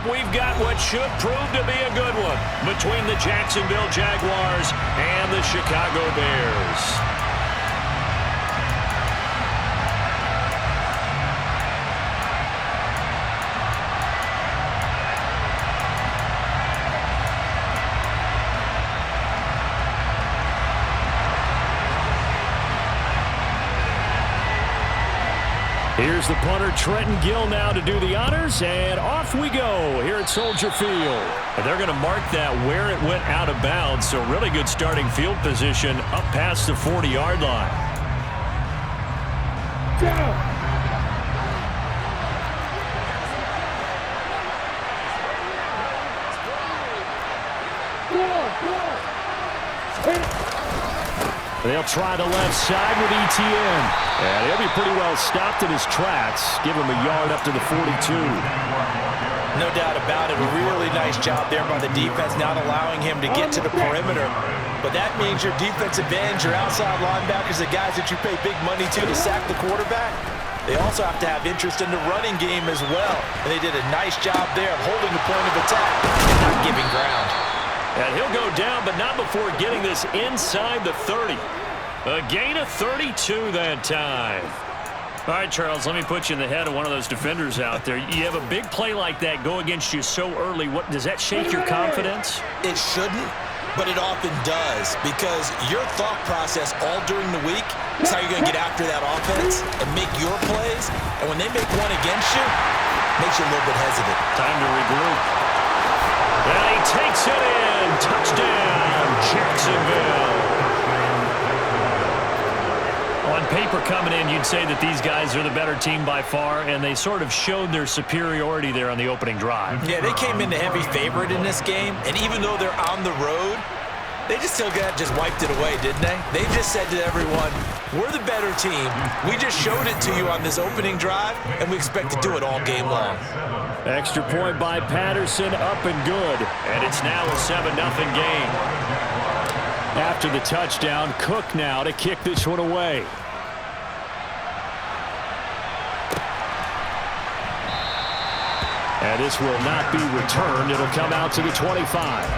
up, we've got what should prove to be a good one between the Jacksonville Jaguars and the Chicago Bears. Here's the punter, Trenton Gill, now to do the honors, and off we go here at Soldier Field. And they're going to mark that where it went out of bounds, so really good starting field position up past the 40-yard line. Go! They'll try the left side with ETN. And he'll be pretty well stopped in his tracks. Give him a yard up to the 42. No doubt about it. A really nice job there by the defense, not allowing him to get to the perimeter. But that means your defensive ends, your outside linebackers, the guys that you pay big money to sack the quarterback, they also have to have interest in the running game as well. And they did a nice job there of holding the point of attack and not giving ground. And he'll go down, but not before getting this inside the 30. A gain of 32 that time. All right, Charles, let me put you in the head of one of those defenders out there. You have a big play like that go against you so early. What does that shake your confidence? It shouldn't, but it often does, because your thought process all during the week is how you're going to get after that offense and make your plays. And when they make one against you, it makes you a little bit hesitant. Time to regroup. And he takes it in. Touchdown, Jacksonville. On paper coming in, you'd say that these guys are the better team by far, and they sort of showed their superiority there on the opening drive. Yeah, they came in the heavy favorite in this game, and even though they're on the road, they just just wiped it away, didn't they? They just said to everyone, we're the better team. We just showed it to you on this opening drive, and we expect to do it all game long. Extra point by Patterson, up and good. And it's now a 7-0 game. After the touchdown, Cook now to kick this one away. And this will not be returned. It'll come out to the 25.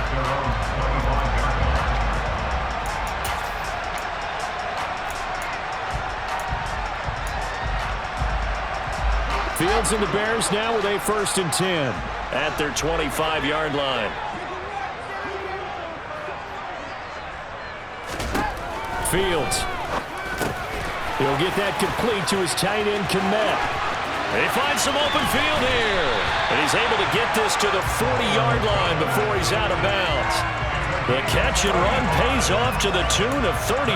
Fields and the Bears now with a 1st and 10 at their 25-yard line. Fields. He'll get that complete to his tight end, Kmet. He finds some open field here. And he's able to get this to the 40-yard line before he's out of bounds. The catch and run pays off to the tune of 35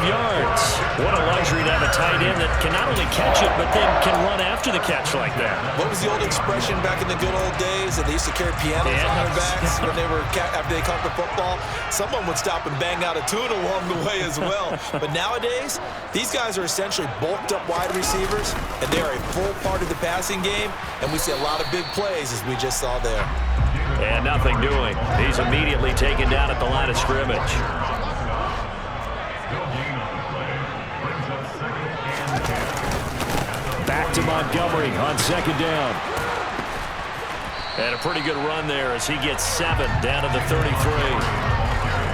yards. What a luxury to have a tight end that can not only catch it, but then can run after the catch like that. What was the old expression back in the good old days that they used to carry pianos on their backs when they were after they caught the football? Someone would stop and bang out a tune along the way as well. But nowadays, these guys are essentially bulked up wide receivers, and they are a full part of the passing game, and we see a lot of big plays as we just saw there. And nothing doing. He's immediately taken down at the line of scrimmage. Back to Montgomery on 2nd down. And a pretty good run there as he gets 7 down to the 33.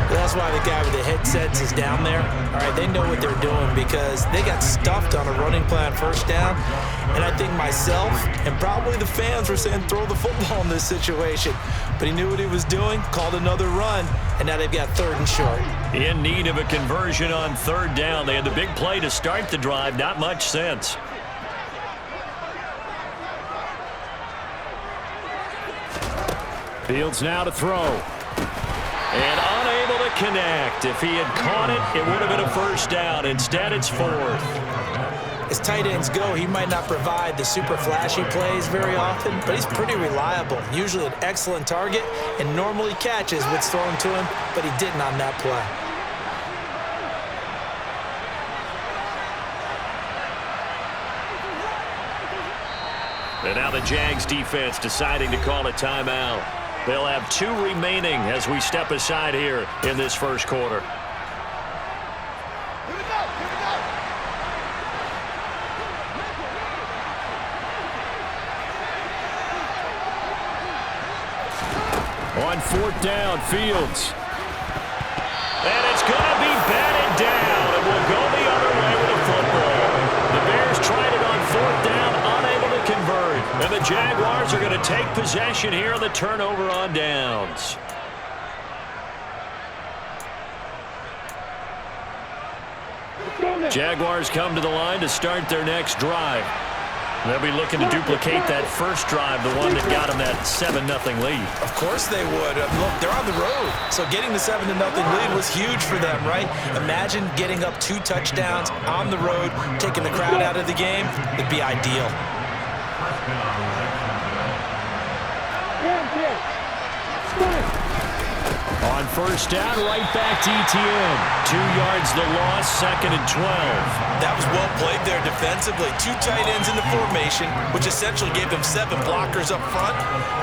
That's why the guy with the headsets is down there. All right, they know what they're doing because they got stuffed on a running play on 1st down. And I think myself and probably the fans were saying throw the football in this situation. But he knew what he was doing, called another run, and now they've got 3rd and short. In need of a conversion on 3rd down. They had the big play to start the drive, not much sense. Fields now to throw. And unable to connect. If he had caught it, it would have been a 1st down. Instead, it's 4th. As tight ends go, he might not provide the super flashy plays very often, but he's pretty reliable. Usually an excellent target and normally catches what's thrown to him, but he didn't on that play. And now the Jags defense deciding to call a timeout. They'll have 2 remaining as we step aside here in this 1st quarter. On 4th down, Fields. And it's going to be batted down. It will go the other way with the football. The Bears tried it on 4th down, unable to convert. And the Jaguars are going to take possession here on the turnover on downs. Jaguars come to the line to start their next drive. They'll be looking to duplicate that first drive, the one that got them that 7-0 lead. Of course they would. Look, they're on the road, so getting the 7-0 lead was huge for them, right? Imagine getting up 2 touchdowns on the road, taking the crowd out of the game. It'd be ideal. On 1st down, right back to ETN. 2 yards the loss, 2nd and 12. That was well played there defensively. 2 tight ends in the formation, which essentially gave them 7 blockers up front.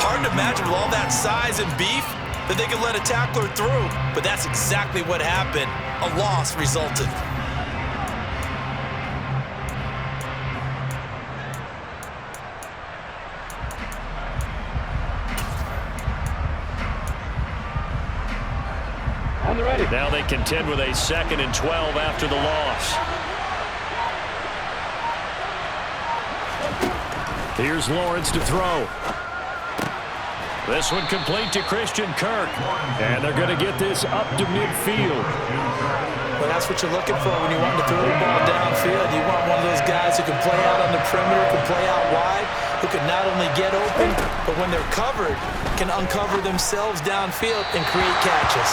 Hard to imagine with all that size and beef that they could let a tackler through. But that's exactly what happened. A loss resulted. Now they contend with a 2nd and 12 after the loss. Here's Lawrence to throw. This one complete to Christian Kirk. And they're going to get this up to midfield. Well, that's what you're looking for when you want to throw the ball downfield. You want one of those guys who can play out on the perimeter, can play out wide, who can not only get open, but when they're covered, can uncover themselves downfield and create catches.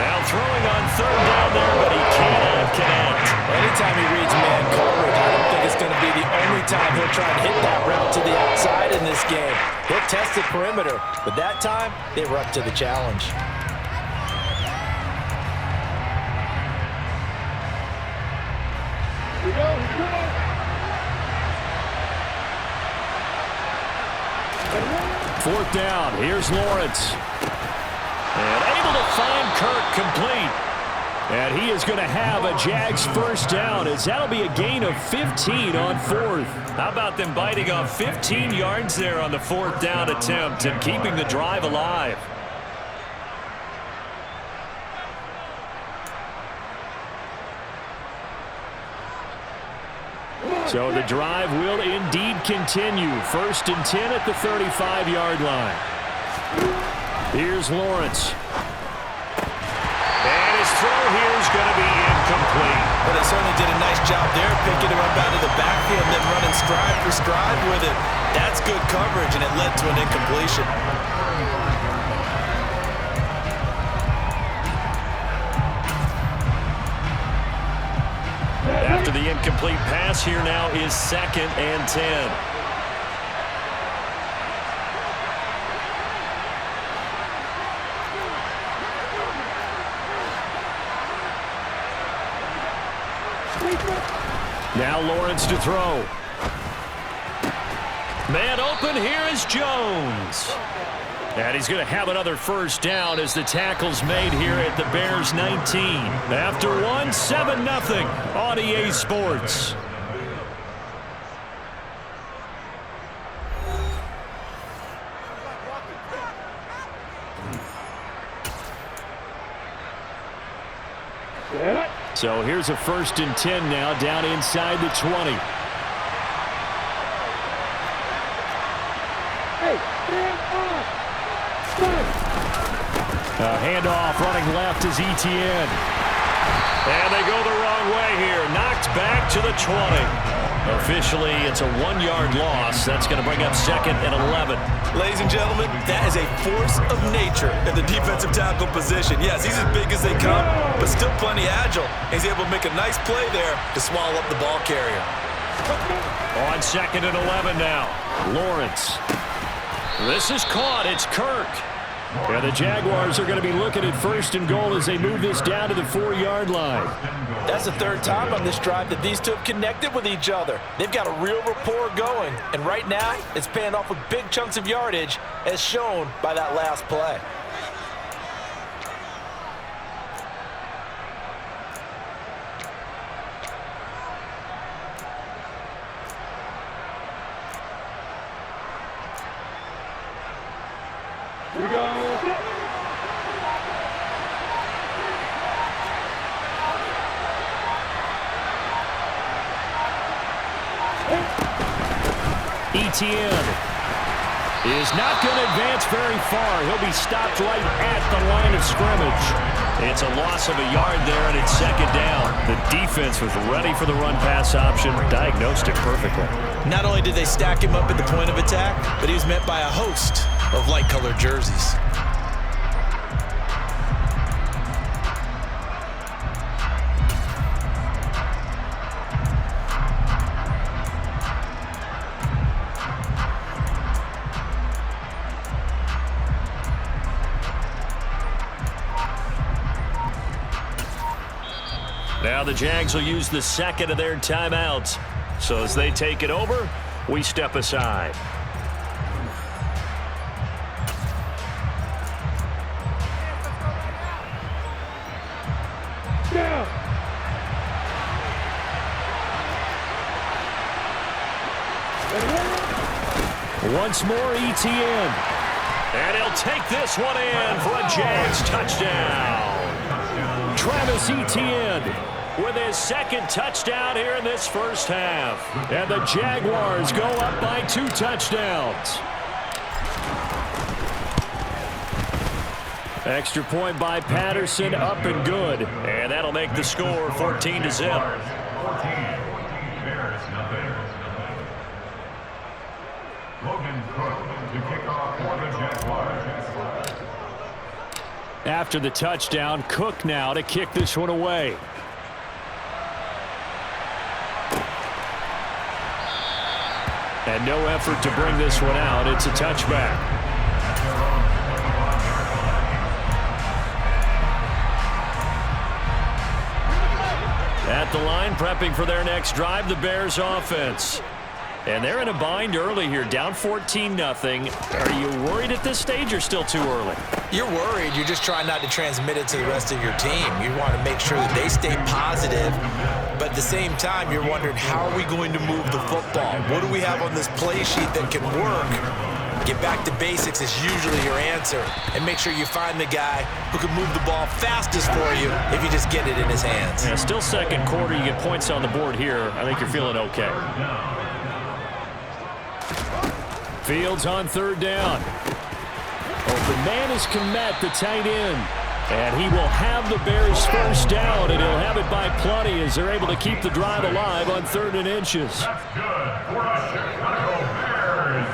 Now throwing on 3rd down there, but he cannot connect. Anytime he reads man coverage, I don't think it's going to be the only time he'll try and hit that route to the outside in this game. He'll test the perimeter, but that time, they were up to the challenge. Here we go. 4th down, here's Lawrence. And able to find Kirk complete. And he is going to have a Jags 1st down, as that'll be a gain of 15 on 4th. How about them biting off 15 yards there on the 4th down attempt and keeping the drive alive? So the drive will indeed continue. 1st and 10 at the 35-yard line. Here's Lawrence. And his throw here is going to be incomplete. Well, they certainly did a nice job there, picking him up out of the backfield and then running stride for stride with it. That's good coverage, and it led to an incompletion. After the incomplete pass, here now is 2nd and 10. Now Lawrence to throw. Man open, here is Jones. And he's going to have another 1st down as the tackle's made here at the Bears 19. After 7-0 on EA Sports. So here's a 1st and 10 now, down inside the 20. A handoff running left is ETN. And they go the wrong way here. Knocked back to the 20. Officially, it's a 1-yard loss. That's going to bring up 2nd and 11. Ladies and gentlemen, that is a force of nature in the defensive tackle position. Yes, he's as big as they come, but still plenty agile. He's able to make a nice play there to swallow up the ball carrier. On 2nd and 11 now. Lawrence. This is caught. It's Kirk. And the Jaguars are going to be looking at 1st and goal as they move this down to the 4-yard line. That's the 3rd time on this drive that these two have connected with each other. They've got a real rapport going, and right now it's paying off with big chunks of yardage, as shown by that last play. Here we go. Etienne is not going to advance very far. He'll be stopped right at the line of scrimmage. It's a loss of a yard there, and it's second down. The defense was ready for the run-pass option, diagnosed it perfectly. Not only did they stack him up at the point of attack, but he was met by a host of light-colored jerseys. Now the Jags will use the second of their timeouts. So as they take it over, we step aside. Yeah. Once more, Etienne. And he'll take this one in for a Jags touchdown. Travis Etienne with his second touchdown here in this first half. And the Jaguars go up by 2 touchdowns. Extra point by Patterson, up and good. And that'll make the score 14-0. After the touchdown, Cook now to kick this one away. And no effort to bring this one out. It's a touchback. At the line, prepping for their next drive, the Bears offense. And they're in a bind early here, down 14-0. Are you worried at this stage or still too early? You're worried. You're just trying not to transmit it to the rest of your team. You want to make sure that they stay positive. But at the same time, you're wondering, how are we going to move the football? What do we have on this play sheet that can work? Get back to basics is usually your answer. And make sure you find the guy who can move the ball fastest for you if you just get it in his hands. Yeah, still second quarter. You get points on the board here. I think you're feeling okay. Fields on third down. Open man is Kmet, the tight end. And he will have the Bears first down, and he'll have it by plenty as they're able to keep the drive alive on 3rd and inches. That's good for the Chicago Bears.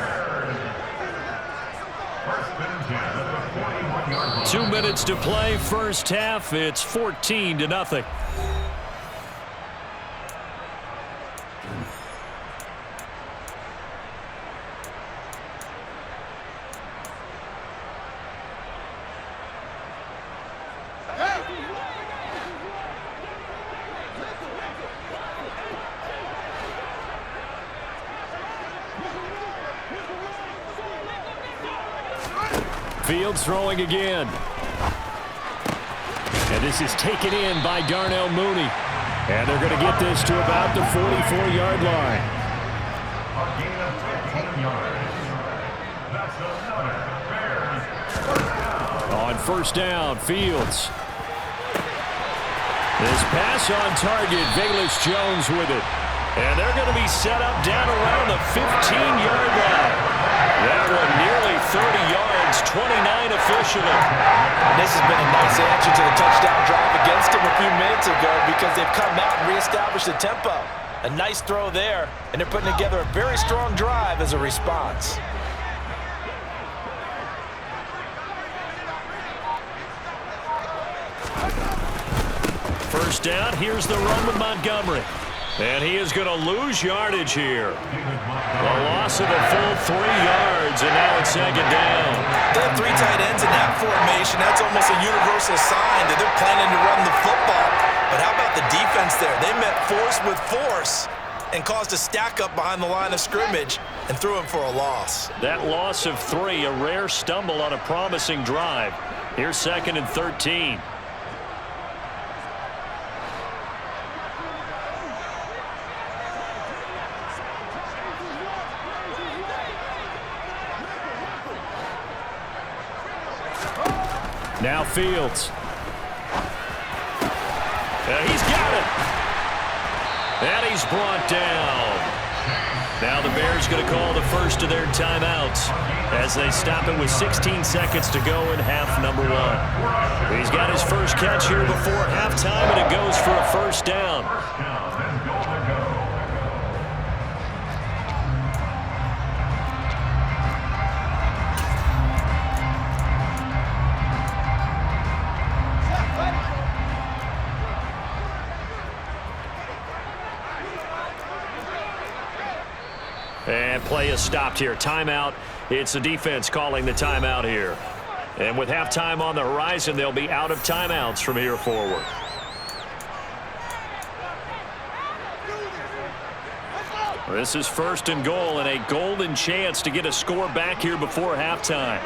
First and 10 at the 41-yard line. 2 minutes to play, first half. It's 14-0. Fields throwing again. And this is taken in by Darnell Mooney. And they're going to get this to about the 44-yard line. A gain of 15 yards. That's another Bears. On first down, Fields. This pass on target, Velus Jones with it. And they're going to be set up down around the 15-yard line. That one nearly 30 yards, 29 officially. This has been a nice answer to the touchdown drive against them a few minutes ago because they've come out and reestablished the tempo. A nice throw there, and they're putting together a very strong drive as a response. First down, here's the run with Montgomery. And he is going to lose yardage here. A loss of a full 3 yards, and now it's second down. They have 3 tight ends in that formation. That's almost a universal sign that they're planning to run the football. But how about the defense there? They met force with force and caused a stack up behind the line of scrimmage and threw him for a loss. That loss of 3, a rare stumble on a promising drive. Here's 2nd and 13. Now Fields. He's got it. And he's brought down. Now the Bears going to call the first of their timeouts as they stop it with 16 seconds to go in half number 1. He's got his first catch here before halftime, and it goes for a first down. And play is stopped here. Timeout. It's the defense calling the timeout here. And with halftime on the horizon, they'll be out of timeouts from here forward. This is first and goal and a golden chance to get a score back here before halftime.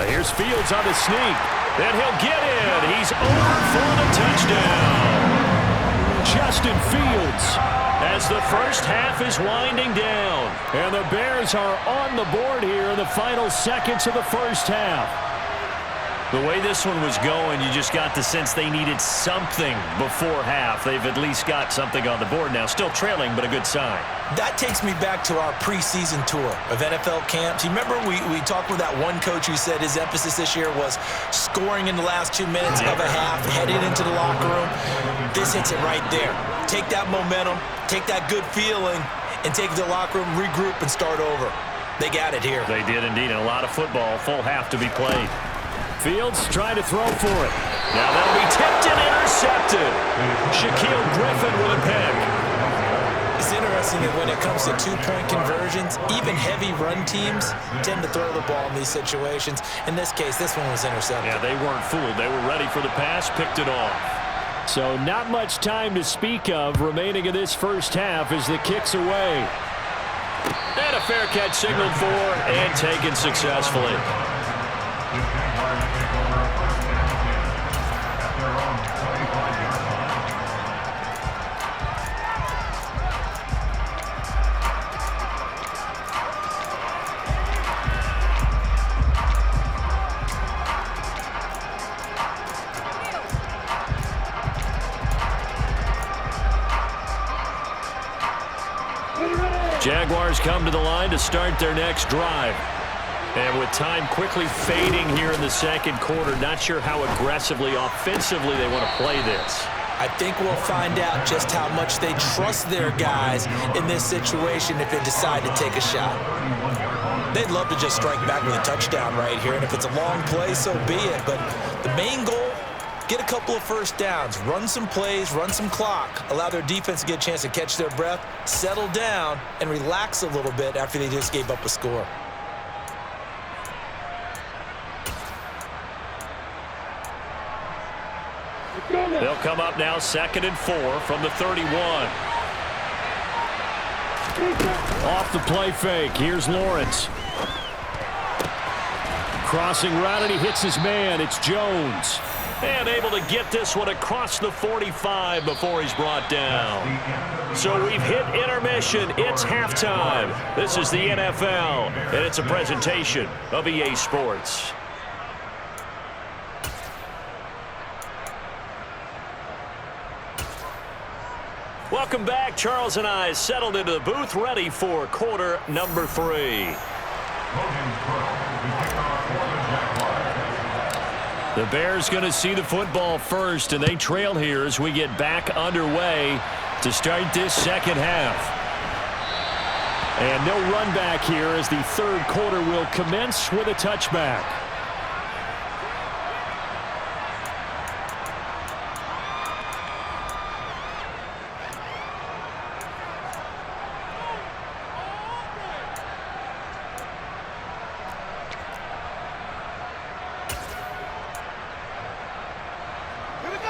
Here's Fields on the sneak. And he'll get in. He's over for the touchdown. Justin Fields as the first half is winding down. And the Bears are on the board here in the final seconds of the first half. The way this one was going, you just got the sense they needed something before half. They've at least got something on the board now. Still trailing, but a good sign. That takes me back to our preseason tour of NFL camps. You remember we talked with that one coach who said his emphasis this year was scoring in the last 2 minutes of a half, heading into the locker room. This hits it right there. Take that momentum, take that good feeling, and take it to the locker room, regroup, and start over. They got it here. They did indeed, and a lot of football, full half to be played. Fields trying to throw for it. Now that'll be tipped and intercepted. Shaquille Griffin with a pick. It's interesting that when it comes to two-point conversions, even heavy run teams tend to throw the ball in these situations. In this case, this one was intercepted. Yeah, they weren't fooled. They were ready for the pass, picked it off. So not much time to speak of remaining in this first half as the kick's away. And a fair catch signaled for and taken successfully. Jaguars come to the line to start their next drive. And with time quickly fading here in the second quarter, not sure how aggressively, offensively they want to play this. I think we'll find out just how much they trust their guys in this situation if they decide to take a shot. They'd love to just strike back with a touchdown right here, and if it's a long play, so be it. But the main goal, get a couple of first downs, run some plays, run some clock, allow their defense to get a chance to catch their breath, settle down, and relax a little bit after they just gave up a score. They'll come up now 2nd and 4 from the 31. Off the play fake. Here's Lawrence. Crossing route, and he hits his man. It's Jones. And able to get this one across the 45 before he's brought down. So we've hit intermission. It's halftime. This is the NFL, and it's a presentation of EA Sports. Welcome back. Charles and I settled into the booth, ready for quarter number 3. The Bears going to see the football first, and they trail here as we get back underway to start this second half. And no run back here as the third quarter will commence with a touchback.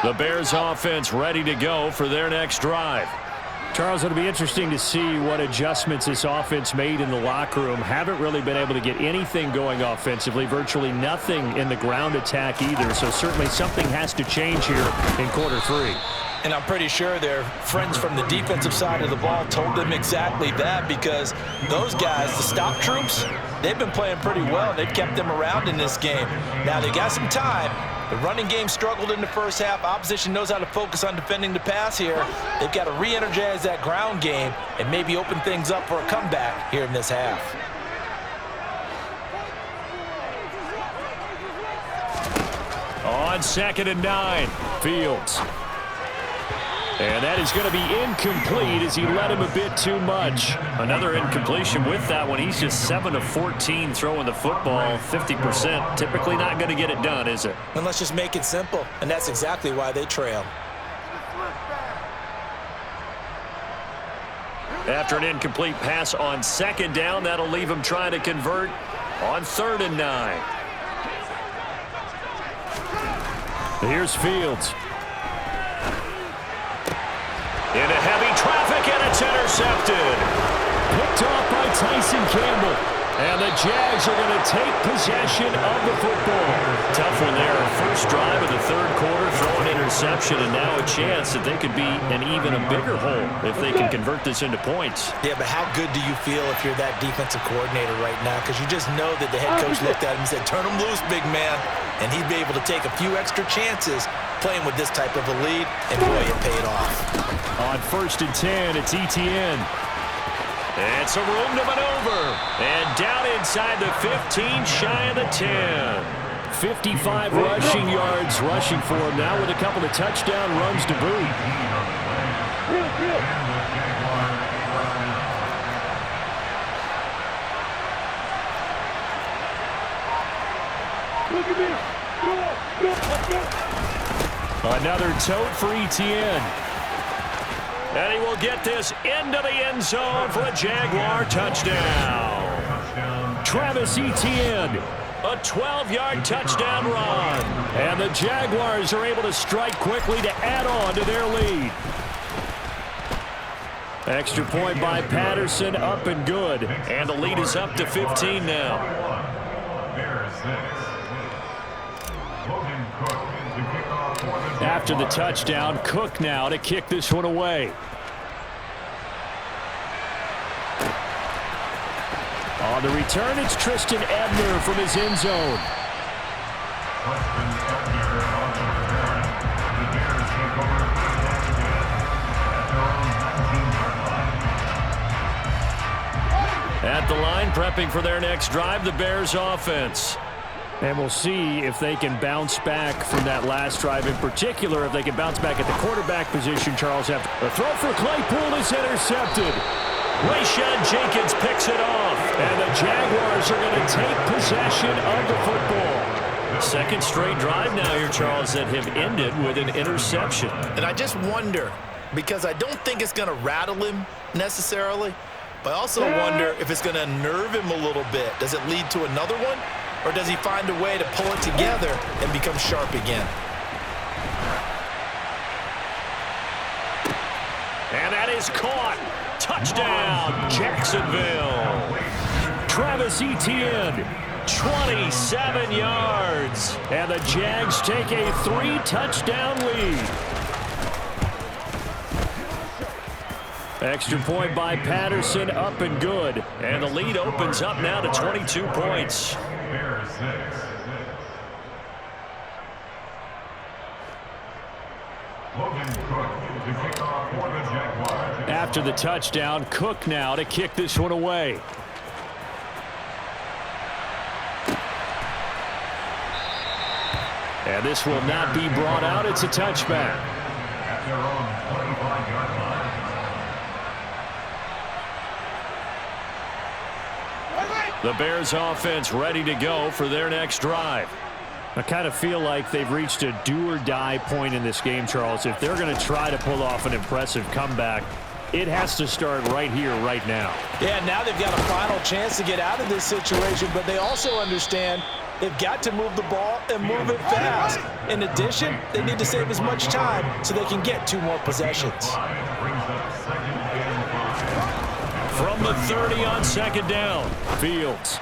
The Bears offense ready to go for their next drive. Charles, it'll be interesting to see what adjustments this offense made in the locker room. Haven't really been able to get anything going offensively, virtually nothing in the ground attack either. So certainly something has to change here in quarter three. And I'm pretty sure their friends from the defensive side of the ball told them exactly that, because those guys, the stop troops, they've been playing pretty well. They've kept them around in this game. Now they got some time. The running game struggled in the first half. Opposition knows how to focus on defending the pass here. They've got to re-energize that ground game and maybe open things up for a comeback here in this half. On 2nd and 9, Fields. And that is going to be incomplete as he led him a bit too much. Another incompletion with that one. He's just 7 of 14 throwing the football, 50%. Typically not going to get it done, is it? And let's just make it simple. And that's exactly why they trail. After an incomplete pass on 2nd down, that'll leave him trying to convert on 3rd and 9. Here's Fields. Into heavy traffic, and it's intercepted. Picked off by Tyson Campbell. And the Jags are going to take possession of the football. Tough one there. First drive of the 3rd quarter, throw an interception, and now a chance that they could be in even a bigger hole if they can convert this into points. Yeah, but how good do you feel if you're that defensive coordinator right now? Because you just know that the head coach looked at him and said, turn him loose, big man. And he'd be able to take a few extra chances playing with this type of a lead, and boy, it paid off. On 1st and 10, it's Etienne. It's a room to maneuver. And down inside the 15, shy of the 10. 55 rushing yards rushing for him now with a couple of touchdown runs to boot. Another tote for Etienne. And he will get this into the end zone for a Jaguar touchdown. Travis Etienne, a 12-yard touchdown run. And the Jaguars are able to strike quickly to add on to their lead. Extra point by Patterson, up and good. And the lead is up to 15 now. After the touchdown, Cook now to kick this one away. On the return, it's Tristan Ebner from his end zone. At the line, prepping for their next drive, the Bears offense. And we'll see if they can bounce back from that last drive. In particular, if they can bounce back at the quarterback position. Charles, after a throw for Claypool is intercepted. Rayshad Jenkins picks it off. And the Jaguars are going to take possession of the football. Second straight drive now here, Charles, that have ended with an interception. And I just wonder, because I don't think it's going to rattle him necessarily, but I also wonder if it's going to nerve him a little bit. Does it lead to another one? Or does he find a way to pull it together and become sharp again? And that is caught. Touchdown, Jacksonville. Travis Etienne, 27 yards. And the Jags take a 3-touchdown lead. Extra point by Patterson, up and good. And the lead opens up now to 22 points. After the touchdown, Cook now to kick this one away. And this will not be brought out. It's a touchback. At their own 25-yard line. The Bears offense ready to go for their next drive. I kind of feel like they've reached a do-or-die point in this game, Charles. If they're going to try to pull off an impressive comeback, it has to start right here, right now. Yeah, now they've got a final chance to get out of this situation, but they also understand they've got to move the ball and move it fast. In addition, they need to save as much time so they can get 2 more possessions. the 30 on second down. Fields.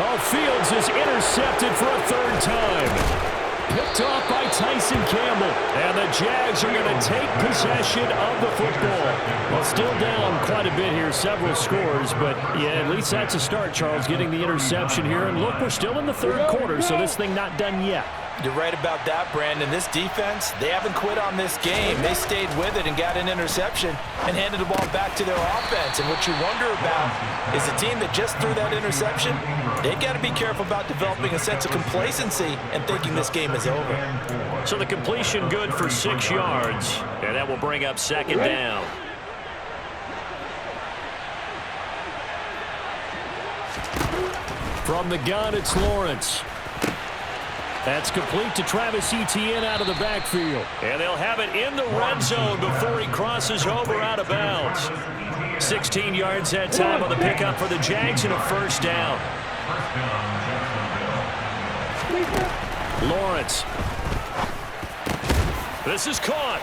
Oh, Fields is intercepted for a third time. Picked off by Tyson Campbell. And the Jags are going to take possession of the football. Well, still down quite a bit here, several scores. But, yeah, at least that's a start, Charles, getting the interception here. And, look, we're still in the third quarter, so this thing not done yet. You're right about that, Brandon. This defense, they haven't quit on this game. They stayed with it and got an interception and handed the ball back to their offense. And what you wonder about is a team that just threw that interception, they've got to be careful about developing a sense of complacency and thinking this game is over. So the completion good for 6 yards, and that will bring up second down. From the gun, it's Lawrence. That's complete to Travis Etienne out of the backfield. And they'll have it in the red zone before he crosses over out of bounds. 16 yards that time on the pickup for the Jags and a first down. Lawrence. This is caught.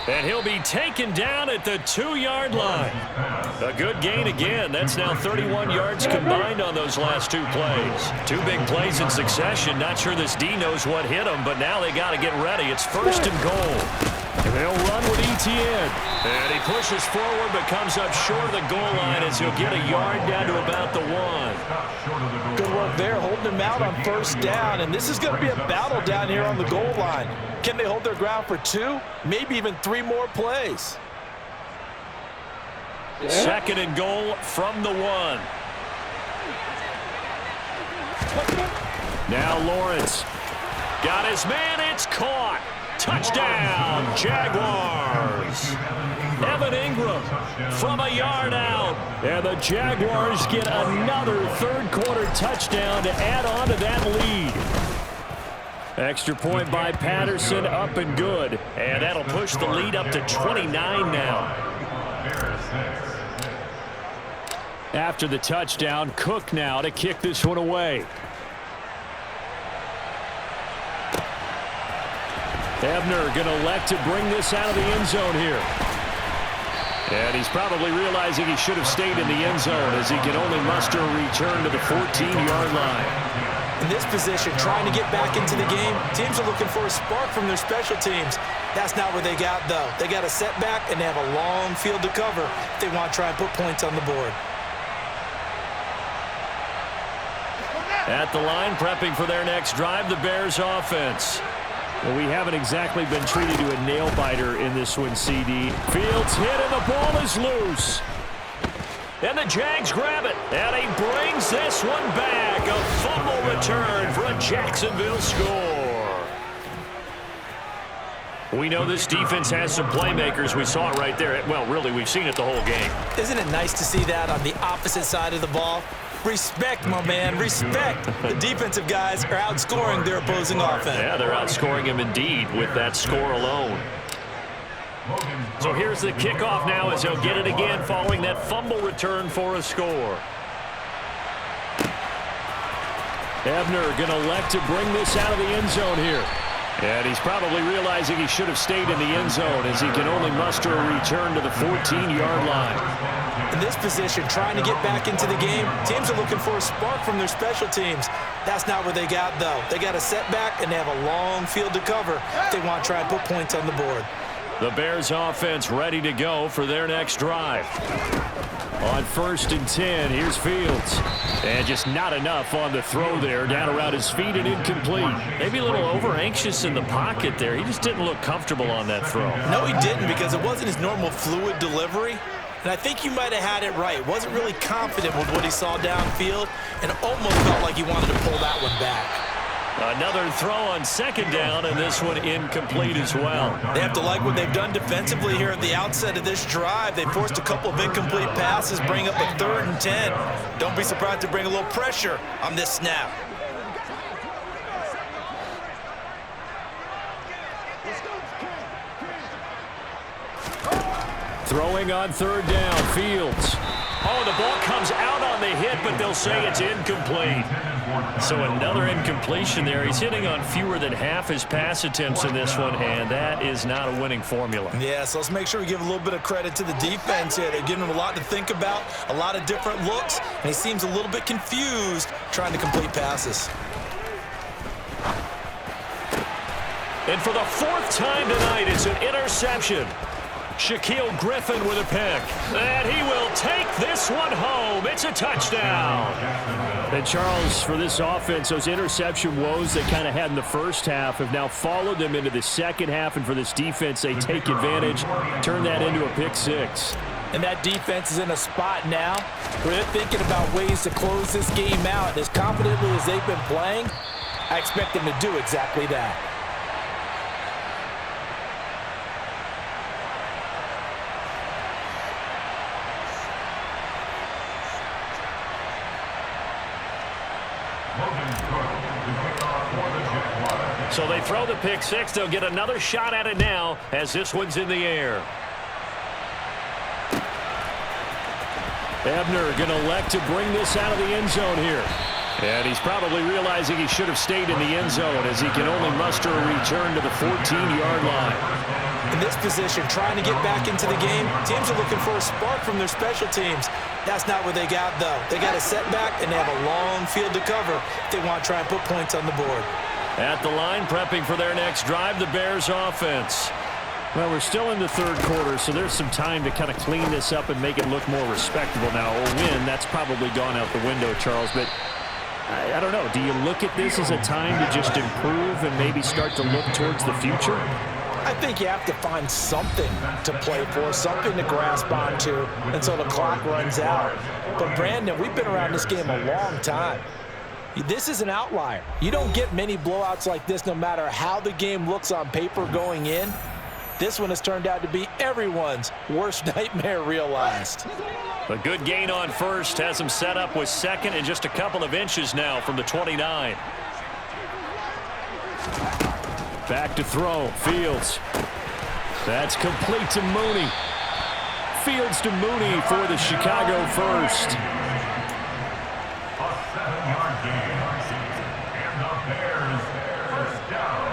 And he'll be taken down at the 2-yard line. A good gain again. That's now 31 yards combined on those last 2 plays. 2 big plays in succession. Not sure this D knows what hit him, but now they got to get ready. It's first and goal. And they'll run with Etienne. And he pushes forward, but comes up short of the goal line as he'll get a yard down to about the 1. Good work there, holding him out on first down. And this is going to be a battle down here on the goal line. Can they hold their ground for 2, maybe even 3 more plays? Second and goal from the 1. Now Lawrence. Got his man, it's caught. Touchdown, Jaguars. Evan Ingram from a yard out. And the Jaguars get another third-quarter touchdown to add on to that lead. Extra point by Patterson, up and good. And that'll push the lead up to 29 now. After the touchdown, Cook now to kick this one away. Ebner going to elect to bring this out of the end zone here. And he's probably realizing he should have stayed in the end zone as he can only muster a return to the 14-yard line. In this position, trying to get back into the game, teams are looking for a spark from their special teams. That's not what they got, though. They got a setback, and they have a long field to cover if they want to try and put points on the board. At the line, prepping for their next drive, the Bears offense. Well, we haven't exactly been treated to a nail-biter in this one, CD. Fields hit, and the ball is loose. And the Jags grab it, and he brings this one back. A fumble return for a Jacksonville score. We know this defense has some playmakers. We saw it right there. Well, really, we've seen it the whole game. Isn't it nice to see that on the opposite side of the ball? Respect, my man, respect. The defensive guys are outscoring their opposing offense. Yeah, they're outscoring him indeed with that score alone. So here's the kickoff now as he'll get it again following that fumble return for a score. Ebner going to elect to bring this out of the end zone here. And he's probably realizing he should have stayed in the end zone as he can only muster a return to the 14-yard line. In this position, trying to get back into the game, teams are looking for a spark from their special teams. That's not what they got, though. They got a setback, and they have a long field to cover if they want to try and put points on the board. The Bears offense ready to go for their next drive. On 1st and 10, here's Fields. And just not enough on the throw there, down around his feet and incomplete. Maybe a little over-anxious in the pocket there. He just didn't look comfortable on that throw. No, he didn't, because it wasn't his normal fluid delivery. And I think you might have had it right. Wasn't really confident with what he saw downfield and almost felt like he wanted to pull that one back. Another throw on second down, and this one incomplete as well. They have to like what they've done defensively here at the outset of this drive. They forced a couple of incomplete passes, bring up a 3rd and 10. Don't be surprised to bring a little pressure on this snap. Throwing on 3rd down, Fields. Oh, the ball comes out on the hit, but they'll say it's incomplete. So another incompletion there. He's hitting on fewer than half his pass attempts in this one, and that is not a winning formula. Yeah, so let's make sure we give a little bit of credit to the defense here. They're giving him a lot to think about, a lot of different looks, and he seems a little bit confused trying to complete passes. And for the fourth time tonight, it's an interception. Shaquille Griffin with a pick. And he will take this one home. It's a touchdown. And Charles, for this offense, those interception woes they kind of had in the first half have now followed them into the second half. And for this defense, they take advantage, turn that into a pick six. And that defense is in a spot now where they're thinking about ways to close this game out. And as confidently as they've been playing, I expect them to do exactly that. So they throw the pick six. They'll get another shot at it now as this one's in the air. Ebner going to elect to bring this out of the end zone here. And he's probably realizing he should have stayed in the end zone as he can only muster a return to the 14-yard line. In this position, trying to get back into the game, teams are looking for a spark from their special teams. That's not what they got, though. They got a setback, and they have a long field to cover if they want to try and put points on the board. At the line, prepping for their next drive, the Bears offense. Well, we're still in the third quarter, so there's some time to kind of clean this up and make it look more respectable now. A win, that's probably gone out the window, Charles, but I don't know. Do you look at this as a time to just improve and maybe start to look towards the future? I think you have to find something to play for, something to grasp onto until the clock runs out. But, Brandon, we've been around this game a long time. This is an outlier. You don't get many blowouts like this no matter how the game looks on paper going in. This one has turned out to be everyone's worst nightmare realized. A good gain on first has him set up with second and just a couple of inches now from the 29. Back to throw. Fields. That's complete to Mooney. Fields to Mooney for the Chicago first. A 7-yard gain. And the Bears first down.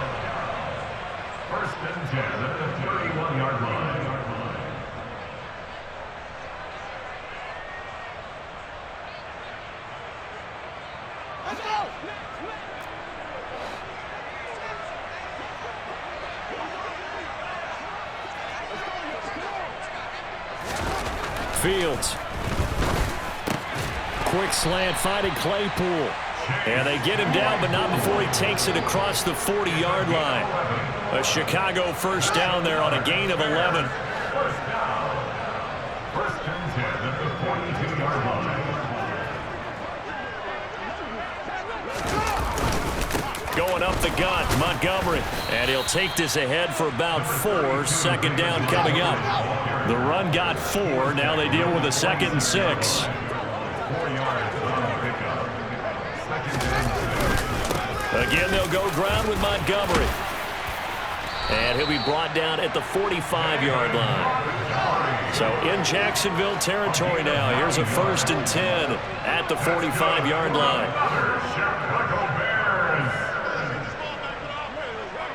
First and 10 at the 31-yard line. Let's go! Fields. Quick slant finding Claypool. And they get him down, but not before he takes it across the 40-yard line. A Chicago first down there on a gain of 11. First down. First and 10 at the 42-yard line. Going up the gut, Montgomery. And he'll take this ahead for about 4. Second down coming up. The run got 4. Now they deal with a 2nd and 6. 4 yards on the pickup. Second and 6. Again, they'll go ground with Montgomery. And he'll be brought down at the 45-yard line. So in Jacksonville territory now. Here's a 1st and 10 at the 45-yard line. Chicago Bears.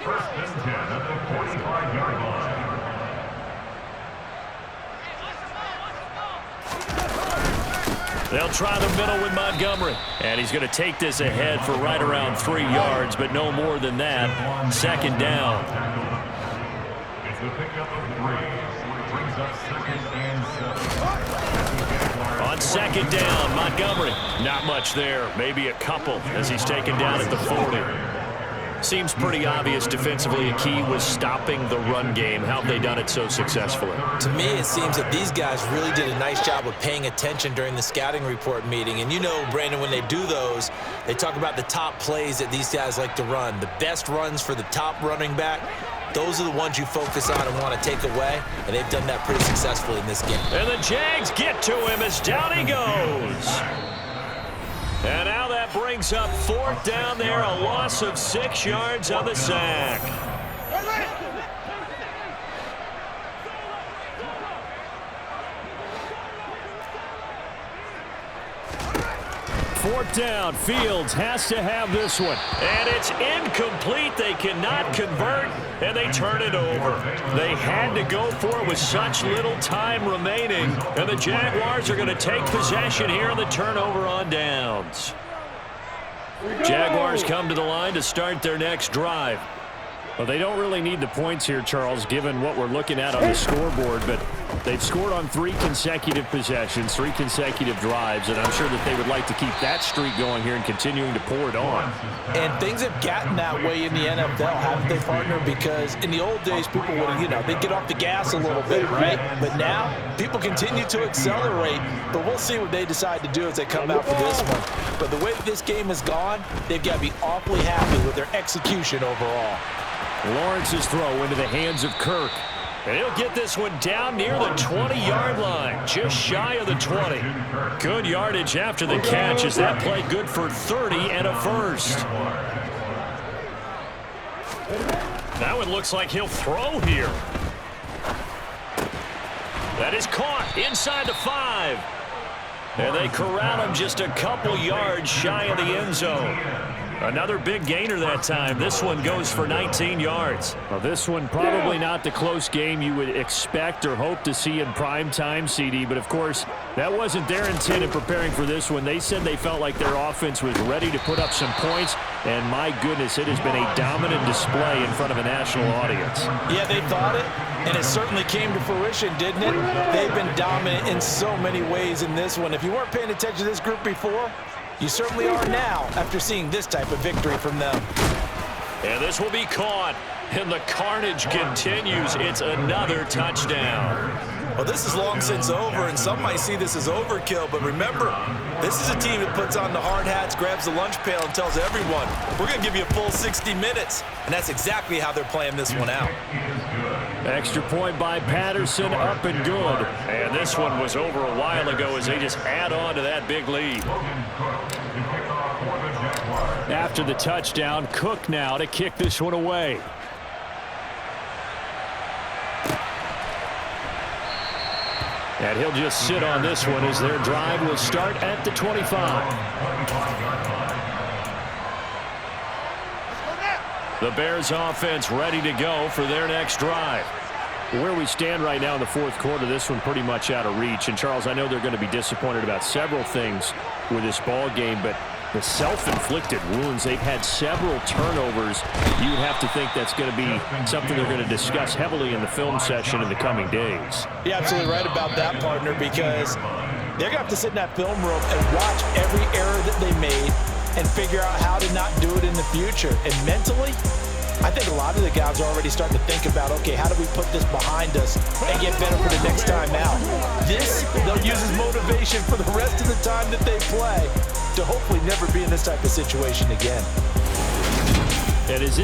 First and 10 at the 45-yard line. They'll try the middle with Montgomery. And he's going to take this ahead for right around 3 yards, but no more than that. Second down. It's a pickup of 3. Brings up 2nd and 7. On second down, Montgomery. Not much there. Maybe a couple as he's taken down at the 40. Seems pretty obvious defensively a key was stopping the run game. How have they done it so successfully? To me, it seems that these guys really did a nice job of paying attention during the scouting report meeting. And you know, Brandon, when they do those, they talk about the top plays that these guys like to run. The best runs for the top running back, those are the ones you focus on and want to take away. And they've done that pretty successfully in this game. And the Jags get to him as down he goes. And now that brings up 4th down there, a loss of 6 yards on the sack. 4th down. Fields has to have this one. And it's incomplete. They cannot convert, and they turn it over. They had to go for it with such little time remaining, and the Jaguars are going to take possession here on the turnover on downs. Jaguars come to the line to start their next drive. Well, they don't really need the points here, Charles, given what we're looking at on the scoreboard, but they've scored on 3 consecutive possessions, 3 consecutive drives, and I'm sure that they would like to keep that streak going here and continuing to pour it on. And things have gotten that way in the NFL, haven't they, partner? Because in the old days, people would, they'd get off the gas a little bit, right? But now, people continue to accelerate, but we'll see what they decide to do as they come out for this one. But the way that this game has gone, they've got to be awfully happy with their execution overall. Lawrence's throw into the hands of Kirk. And he'll get this one down near the 20-yard line, just shy of the 20. Good yardage after the catch as that play good for 30 and a first. Now it looks like he'll throw here. That is caught inside the 5. And they corral him just a couple yards shy of the end zone. Another big gainer that time. This one goes for 19 yards. Well, this one probably not the close game you would expect or hope to see in prime time, CD. But, of course, that wasn't their intent in preparing for this one. They said they felt like their offense was ready to put up some points. And, my goodness, it has been a dominant display in front of a national audience. Yeah, they thought it, and it certainly came to fruition, didn't it? They've been dominant in so many ways in this one. If you weren't paying attention to this group before, you certainly are now after seeing this type of victory from them. And this will be caught, and the carnage continues. It's another touchdown. Well, this is long since over, and some might see this as overkill, but remember, this is a team that puts on the hard hats, grabs the lunch pail, and tells everyone, we're going to give you a full 60 minutes, and that's exactly how they're playing this one out. Extra point by Patterson, up and good. And this one was over a while ago as they just add on to that big lead. After the touchdown, Cook now to kick this one away. And he'll just sit on this one as their drive will start at the 25. The Bears offense ready to go for their next drive. Where we stand right now in the 4th quarter, this one pretty much out of reach. And, Charles, I know they're going to be disappointed about several things with this ball game, but the self-inflicted wounds, they've had several turnovers. You would have to think that's going to be something they're going to discuss heavily in the film session in the coming days. You're absolutely right about that, partner, because they're going to have to sit in that film room and watch every error that they made and figure out how to not do it in the future. And mentally, I think a lot of the guys are already starting to think about, okay, how do we put this behind us and get better for the next time out? This, they'll use as motivation for the rest of the time that they play to hopefully never be in this type of situation again. And is this